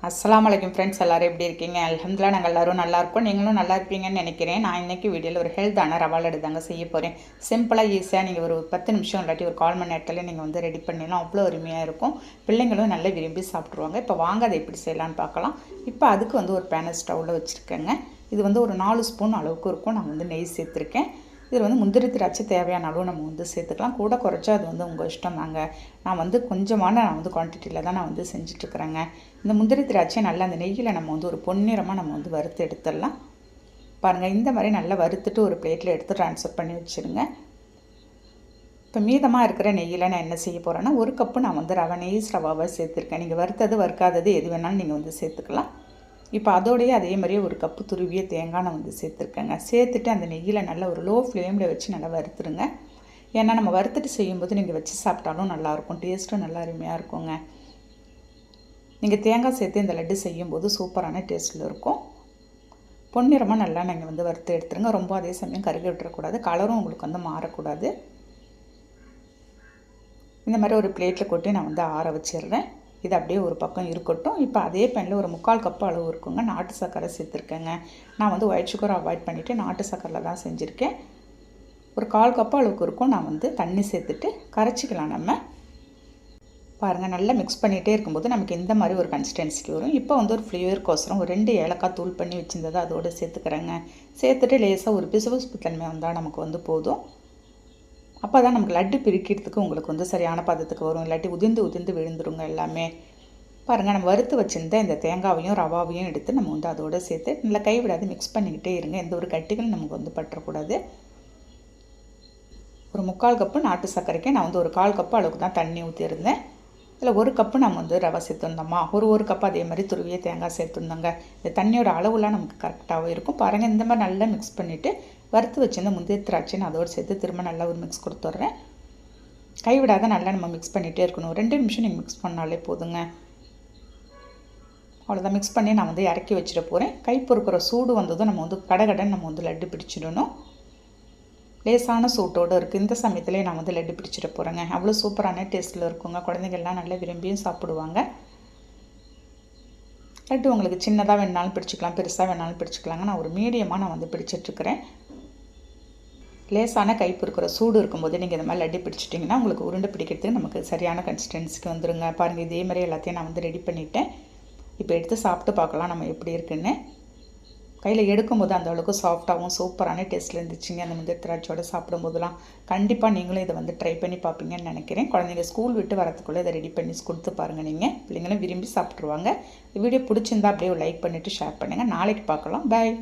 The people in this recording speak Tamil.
அஸ்ஸலாமு அலைக்கும் ஃப்ரெண்ட்ஸ், எல்லோரும் எப்படி இருக்கீங்க? அல்ஹம்துலில்லாஹ் நாங்கள் எல்லோரும் நல்லா இருக்கோம். நீங்களும் நல்லா இருப்பீங்கன்னு நினைக்கிறேன். நான் இன்றைக்கி வீடியோவில் ஒரு ஹெல்த்தான ரவா லட்டு தாங்க செய்ய போகிறேன். சிம்பிளாக ஈஸியாக நீங்கள் ஒரு 10 நிமிஷம் இல்லாட்டி ஒரு 1/4 மணி நேரத்தில் நீங்கள் வந்து ரெடி பண்ணிடலாம். அவ்வளோ அருமையாக இருக்கும். பிள்ளைங்களும் நல்லா விரும்பி சாப்பிட்ருவாங்க. இப்போ வாங்க அதை எப்படி செய்யலான்னு பார்க்கலாம். இப்போ அதுக்கு வந்து ஒரு பேனை ஸ்டவ்வில் வச்சுருக்கேங்க. இது வந்து ஒரு 4 ஸ்பூன் அளவுக்கு இருக்கும். நான் வந்து நெய் சேர்த்துருக்கேன். இதில் வந்து முந்திரி திராட்சை தேவையான அளவு நம்ம வந்து சேர்த்துக்கலாம். கூட குறைச்சா அது வந்து உங்கள் இஷ்டம் தாங்க. நான் வந்து கொஞ்சமான குவான்டிட்டியில் தான் நான் வந்து செஞ்சிட்ருக்குறேங்க. இந்த முந்திரி திராட்சை நல்லா அந்த நெய்யில் நம்ம வந்து ஒரு பொன்னிறமாக நம்ம வந்து வறுத்து எடுத்துடலாம். பாருங்கள், இந்த மாதிரி நல்லா வறுத்துட்டு ஒரு பிளேட்டில் எடுத்து ட்ரான்ஸ்ஃபர் பண்ணி வச்சுருங்க. இப்போ மீதமாக இருக்கிற நெய்யில் நான் என்ன செய்ய போகிறேன்னா, ஒரு கப்பு நான் வந்து நெய்ஸ் ரவாவை சேர்த்துருக்கேன். நீங்கள் வறுத்தது வறுக்காதது எது வேணாலும் நீங்கள் வந்து சேர்த்துக்கலாம். இப்போ அதோடையே அதே மாதிரியே ஒரு கப்பு துருவிய தேங்காய் நான் வந்து சேர்த்துருக்கேங்க. சேர்த்துட்டு அந்த நெய்யில் நல்லா ஒரு லோ ஃப்ளேமில் வச்சு நல்லா வறுத்துருங்க. ஏன்னா நம்ம வறுத்துட்டு செய்யும்போது நீங்கள் வச்சு சாப்பிட்டாலும் நல்லாயிருக்கும், டேஸ்ட்டும் நல்லா அருமையாக இருக்குங்க. நீங்கள் தேங்காய் சேர்த்து இந்த லட்டு செய்யும்போது சூப்பரான டேஸ்ட்டில் இருக்கும். பொன்னிறமாக நல்லா நீங்கள் வந்து வறுத்து எடுத்துருங்க. ரொம்ப அதே சமயம் கருகி விட்டுறக்கூடாது, கலரும் உங்களுக்கு வந்து மாறக்கூடாது. இந்த மாதிரி ஒரு பிளேட்டில் கொட்டி நான் வந்து ஆற வச்சிடுறேன். இது அப்படியே ஒரு பக்கம் இருக்கட்டும். இப்போ அதே பேனில் ஒரு 3/4 கப்பு அளவு இருக்குங்க நாட்டு சர்க்கரை சேர்த்துருக்கேங்க. நான் வந்து ஒயிட் சுகர் அவாய்ட் பண்ணிவிட்டு நாட்டு சர்க்கரையில் தான் செஞ்சுருக்கேன். ஒரு 1/4 கப்பு அளவுக்கு இருக்கும். நான் வந்து தண்ணி சேர்த்துட்டு கரைச்சிக்கலாம். நம்ம பாருங்கள், நல்லா மிக்ஸ் பண்ணிகிட்டே இருக்கும்போது நமக்கு இந்த மாதிரி ஒரு கன்சிஸ்டன்சிக்கு வரும். இப்போ வந்து ஒரு ஃப்ளேவருக்கோசரம் ஒரு 2 ஏலக்காய் தூள் பண்ணி வச்சுருந்ததை அதோடு சேர்த்துக்கிறேங்க. சேர்த்துட்டு லேசாக ஒரு பிசுபிசுப்பு தன்மை வந்தால் நமக்கு வந்து போதும். அப்போ தான் நமக்கு லட்டு பிரிக்கிறதுக்கு உங்களுக்கு வந்து சரியான பதத்துக்கு வரும். இல்லாட்டி உதிர்ந்து விழுந்துருங்க எல்லாமே. பாருங்கள், நம்ம வறுத்து வச்சுருந்த இந்த தேங்காவையும் ரவாவையும் எடுத்து நம்ம வந்து அதோடு சேர்த்து நல்லா கைவிடாது மிக்ஸ் பண்ணிக்கிட்டே இருங்க. எந்த ஒரு கட்டிகளும் நமக்கு வந்து பற்றக்கூடாது. ஒரு 3/4 கப்பு நாட்டு சர்க்கரைக்கு நான் வந்து ஒரு 1/4 கப்பு அளவுக்கு தான் தண்ணி ஊற்றிருந்தேன். இதில் ஒரு கப்பு நம்ம வந்து ரவை சேர்த்துருந்தோமா, ஒரு கப்பு அதே மாதிரி துருவிய தேங்காய் சேர்த்துருந்தோங்க. இந்த தண்ணியோட அளவுலாம் நமக்கு கரெக்டாகவே இருக்கும். பாருங்கள், இந்த மாதிரி நல்லா மிக்ஸ் பண்ணிவிட்டு வறுத்து வச்சுருந்த முந்திரி திராட்சை நான் அதோடு சேர்த்து திரும்ப நல்லா ஒரு மிக்ஸ் கொடுத்துட்றேன். கைவிடாத நல்லா நம்ம மிக்ஸ் பண்ணிகிட்டே இருக்கணும். 2 நிமிஷம் நீங்கள் மிக்ஸ் பண்ணாலே போதுங்க. அவ்வளோதான். மிக்ஸ் பண்ணி நான் வந்து இறக்கி வச்சிட போகிறேன். கை பொறுக்கிற சூடு வந்ததும் நம்ம வந்து கடகடன்னு நம்ம வந்து லட்டு பிடிச்சிடணும். லேசான சூட்டோடு இருக்குது. இந்த சமயத்துலேயே நான் வந்து லட்டு பிடிச்சிட போகிறேங்க. அவ்வளோ சூப்பரான டேஸ்ட்டில் இருக்குங்க. குழந்தைங்கள்லாம் நல்லா விரும்பியும் சாப்பிடுவாங்க. லட்டு உங்களுக்கு சின்னதாக வேணாலும் பிடிச்சிக்கலாம், பெருசாக வேணாலும் பிடிச்சிக்கலாங்க. நான் ஒரு மீடியமாக நான் வந்து பிடிச்சிட்ருக்கிறேன். லேசான கை பொறுக்கிற சூடு இருக்கும்போது நீங்கள் இந்த மாதிரி லட்டு பிடிச்சிட்டிங்கன்னா உங்களுக்கு உருண்டை பிடிக்கிறதுக்கு நமக்கு சரியான கன்சிஸ்டன்சிக்கு வந்துடுங்க. பாருங்கள், இதே மாதிரி எல்லாத்தையும் நான் வந்து ரெடி பண்ணிவிட்டேன். இப்போ எடுத்து சாப்பிட்டு பார்க்கலாம் நம்ம எப்படி இருக்குன்னு. கையில் எடுக்கும்போது அந்த அளவுக்கு சாஃப்டாகவும் சூப்பரான டேஸ்ட்டில் இருந்துச்சுங்க. அந்த முந்திரி திராட்சையோடு சாப்பிடும்போதெல்லாம் கண்டிப்பாக நீங்களும் இதை வந்து ட்ரை பண்ணி பார்ப்பீங்கன்னு நினைக்கிறேன். குழந்தைங்க ஸ்கூல் விட்டு வரத்துக்குள்ளே இதை ரெடி பண்ணி கொடுத்து பாருங்கள். நீங்கள் பிள்ளைங்களும் விரும்பி சாப்பிட்ருவாங்க. இந்த வீடியோ பிடிச்சிருந்தா அப்படியே லைக் பண்ணிவிட்டு ஷேர் பண்ணுங்கள். நாளைக்கு பார்க்கலாம். பாய்.